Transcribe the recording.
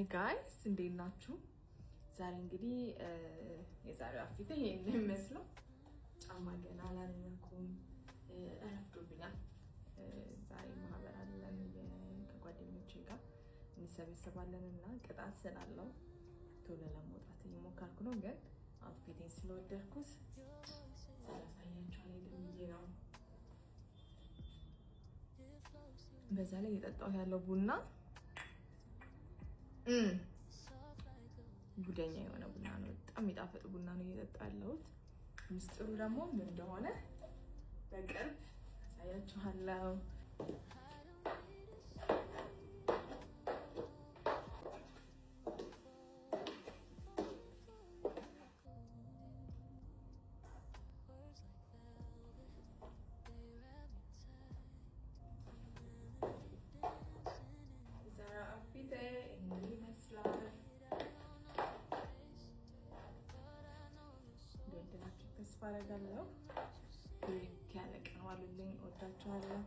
ጋይስ እንዴት ናችሁ? ዛሬ እንግዲህ የዛሬው አፍሪካ ይሄን ይመስለው ጫማ ገና አላነኩም አረፍዶብኛል። ዛሬ ማህበር አለን ከጓደኞቼ ጋር እንሰበሰባለንና ቅጣት ስላለው ቶሎ ለመውጣት እየሞከርኩ ነው፣ ግን አውትፊቴን ስለወደድኩት ሳላሳያችሁ አልሄድም ብዬ ነው። በዛ ላይ እየጠጣሁ ያለው ቡና ጉደኛ የሆነ ቡና ነው። በጣም የሚጣፍጥ ቡና ነው እየጠጣሁ ያለሁት። ምስጢሩ ደግሞ ምን እንደሆነ በቅርብ አሳያችኋለሁ። ፊቴ እንዲህ ይመስላል። እንደወደዳችሁ ተስፋ አደርጋለሁ። ልክ ያለ ቀን ዋሉልኝ። እወዳችኋለሁ።